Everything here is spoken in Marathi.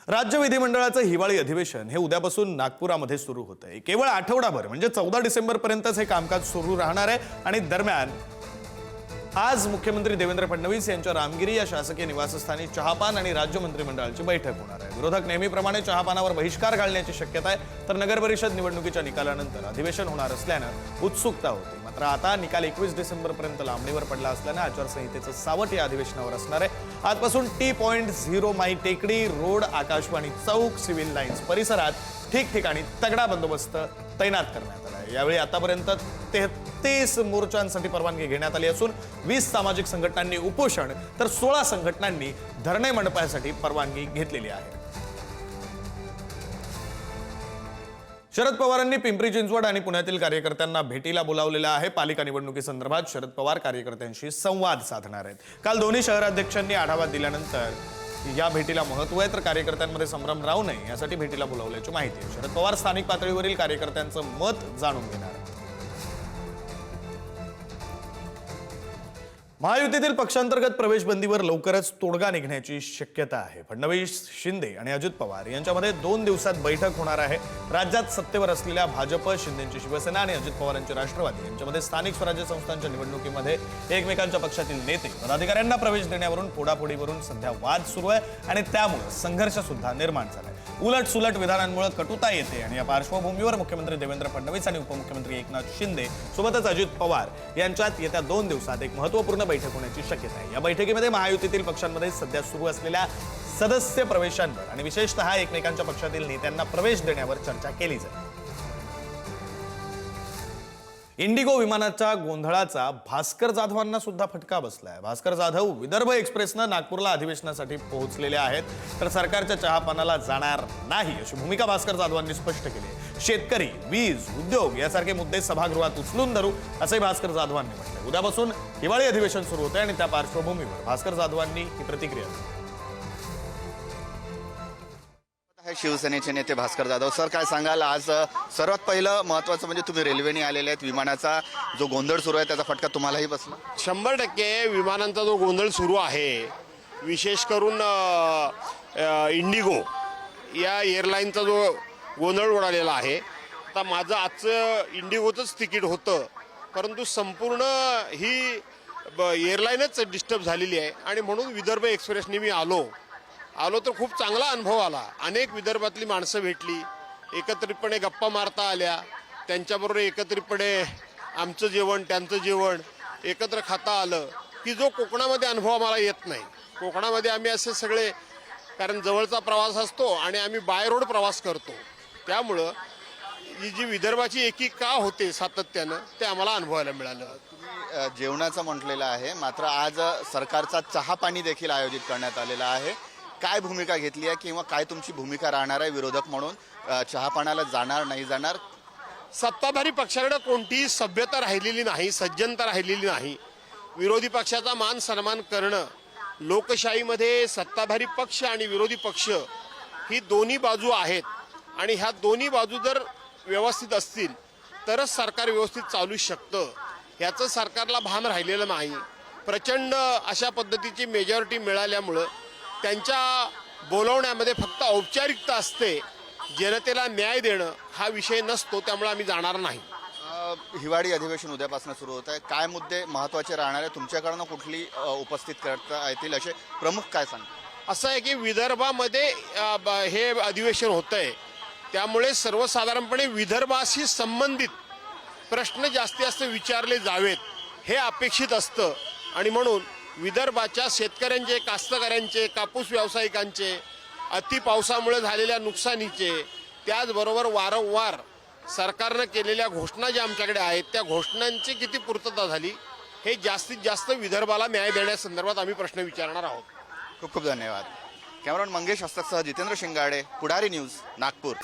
राज्य विधिमंडळाचं हिवाळी अधिवेशन हे उद्यापासून नागपुरामध्ये सुरू होतंय। केवळ आठवडाभर म्हणजे 14 डिसेंबरपर्यंतच हे कामकाज सुरू राहणार आहे आणि दरम्यान आज मुख्यमंत्री देवेंद्र फडणवीस यांच्या रामगिरी या शासकीय निवासस्थानी चहापान आणि राज्य मंत्रिमंडळाची बैठक होणार आहे। विरोधक नेहमीप्रमाणे चहापानावर बहिष्कार घालण्याची शक्यता आहे, तर नगर परिषद निवडणुकीच्या निकालानंतर अधिवेशन होणार असल्यानं उत्सुकता होती। मात्र आता निकाल 21 डिसेंबरपर्यंत लांबणीवर पडला असल्यानं आचारसंहितेचं सावट या अधिवेशनावर असणार आहे। आजपासून T.0 माई टेकडी रोड, आकाशवाणी चौक, सिव्हिल लाईन्स परिसरात ठिकठिकाणी तगडा बंदोबस्त तैनात करण्यात आला आहे। यावेळी आतापर्यंत 33 मोर्चांसाठी परवानगी घेण्यात आली असून 20 सामाजिक संघटनांनी उपोषण तर 16 संघटनांनी धरणे मंडपासाठी परवानगी घेतलेली आहे। शरद पवारांनी पिंपरी चिंचवड आणि पुण्यातील कार्यकर्त्यांना भेटीला बोलावलेलं आहे। पालिका निवडणुकीसंदर्भात शरद पवार कार्यकर्त्यांशी संवाद साधणार आहेत। काल दोन्ही शहराध्यक्षांनी आढावा दिल्यानंतर या भेटीला महत्त्व आहे, तर कार्यकर्त्यांमध्ये संभ्रम राहू नये यासाठी भेटीला बोलावल्याची माहिती आहे। शरद पवार स्थानिक पातळीवरील कार्यकर्त्यांचं मत जाणून घेणार आहेत। महायुतीतील पक्षांतर्गत प्रवेशबंदीवर लवकरच तोडगा निघण्याची शक्यता आहे। फडणवीस, शिंदे आणि अजित पवार यांच्यामध्ये 2 दिवसात बैठक होणार आहे। राज्यात सत्तेवर असलेल्या भाजप, शिंदेची शिवसेना आणि अजित पवारांची राष्ट्रवादी यांच्यामध्ये स्थानिक स्वराज्य संस्थांच्या निवडणुकीमध्ये एकमेकांच्या पक्षातील नेते, पदाधिकाऱ्यांना प्रवेश देण्यावरून फोडाफोडीवरून सध्या वाद सुरू आहे आणि त्यामुळे संघर्ष सुद्धा निर्माण झालाय। उलट सुलट विधानांमुळे कटुता येते आणि या पार्श्वभूमीवर मुख्यमंत्री देवेंद्र फडणवीस आणि उपमुख्यमंत्री एकनाथ शिंदे सोबतच अजित पवार यांच्यात येत्या 2 दिवसात एक महत्त्वपूर्ण बैठक होण्याची शक्यता आहे। या बैठकीमध्ये महायुतीतील पक्षांमध्ये सध्या सुरू असलेल्या सदस्य प्रवेशांवर आणि विशेषतः एकमेकांच्या पक्षातील नेत्यांना प्रवेश देण्यावर चर्चा केली जाईल। इंडिगो विमानाच्या गोंधळाचा भास्कर जाधवांना सुद्धा फटका बसलाय। भास्कर जाधव विदर्भ एक्सप्रेसनं नागपूरला अधिवेशनासाठी पोहोचलेले आहेत, तर सरकारच्या चहापानाला जाणार नाही अशी भूमिका भास्कर जाधवांनी स्पष्ट केली आहे। शेतकरी, वीज, उद्योग यासारखे मुद्दे सभागृहात उचलून धरू असंही भास्कर जाधवांनी म्हटलंय। उद्यापासून हिवाळी अधिवेशन सुरू होते आणि त्या पार्श्वभूमीवर भास्कर जाधवांनी ही प्रतिक्रिया दिली। शिवसेनेचे नेते भास्कर जाधव सर, काय सांगाल? आज सर्वात पहिलं महत्त्वाचं म्हणजे तुम्ही रेल्वेने आलेले आहेत। विमानाचा जो गोंधळ सुरू आहे त्याचा फटका तुम्हालाही बसला? 100% विमानांचा जो गोंधळ सुरू आहे, विशेष करून इंडिगो या एअरलाईनचा जो गोंधळ उडालेला आहे, तर माझं आजचं इंडिगोचंच तिकीट होतं, परंतु संपूर्ण ही एअरलाईनच डिस्टर्ब झालेली आहे आणि म्हणून विदर्भ एक्सप्रेसने मी आलो तर खूप चांगला अनुभव आला। अनेक विदर्भातली माणसं भेटली, एकत्रितपणे गप्पा मारता आल्या, त्यांच्याबरोबर एकत्रितपणे आमचं जेवण त्यांचं जेवण एकत्र खाता आलं, की जो कोकणामध्ये अनुभव आम्हाला येत नाही। कोकणामध्ये आम्ही असे सगळे, कारण जवळचा प्रवास असतो आणि आम्ही बाय रोड प्रवास करतो, त्यामुळं ही जी विदर्भाची एकी का होते सातत्यानं ते आम्हाला अनुभवायला मिळालं। तुम्ही जेवणाचं म्हटलेलं आहे, मात्र आज सरकारचा चहापानी देखील आयोजित करण्यात आलेला आहे। काय भूमिका घेतली आहे किंवा काय तुमची भूमिका राहणार आहे विरोधक म्हणून? चहापानाला जाणार नाही जाणार? सत्ताधारी पक्षाकडे कोणतीही सभ्यता राहिलेली नाही, सज्जनता राहिलेली नाही। विरोधी पक्षाचा मान सन्मान करणं, लोकशाहीमध्ये सत्ताधारी पक्ष आणि विरोधी पक्ष ही दोन्ही बाजू आहेत आणि ह्या दोन्ही बाजू जर व्यवस्थित असतील तरच सरकार व्यवस्थित चालू शकतं। ह्याचं सरकारला भान राहिलेलं नाही। प्रचंड अशा पद्धतीची मेजॉरिटी मिळाल्यामुळं त्यांच्या बोलवण्यामध्ये फक्त औपचारिकता असते, जनतेला न्याय देणं हा विषय नसतो, त्यामुळे आम्ही जाणार नाही। हिवाळी अधिवेशन उद्यापासून सुरू होत आहे, काय मुद्दे महत्त्वाचे राहणार आहे? तुमच्याकडनं कुठली उपस्थित करता येतील असे प्रमुख काय सांगा? असं आहे की विदर्भामध्ये हे अधिवेशन होतं आहे, त्यामुळे सर्वसाधारणपणे विदर्भाशी संबंधित प्रश्न जास्त विचारले जावेत हे अपेक्षित असतं आणि म्हणून विदर्भाच्या शेतकऱ्यांचे, कास्तकऱ्यांचे, कापूस व्यावसायिकांचे, अति पावसामुळे झालेल्या नुकसानीचे, त्याचबरोबर वारंवार सरकारनं केलेल्या घोषणा ज्या आमच्याकडे आहेत त्या घोषणांची किती पूर्तता झाली हे जास्तीत जास्त विदर्भाला न्याय देण्यासंदर्भात आम्ही प्रश्न विचारणार आहोत। खूप खूप धन्यवाद। कॅमेरामन मंगेश हस्तकसह जितेंद्र शिंगाडे, पुढारी न्यूज, नागपूर।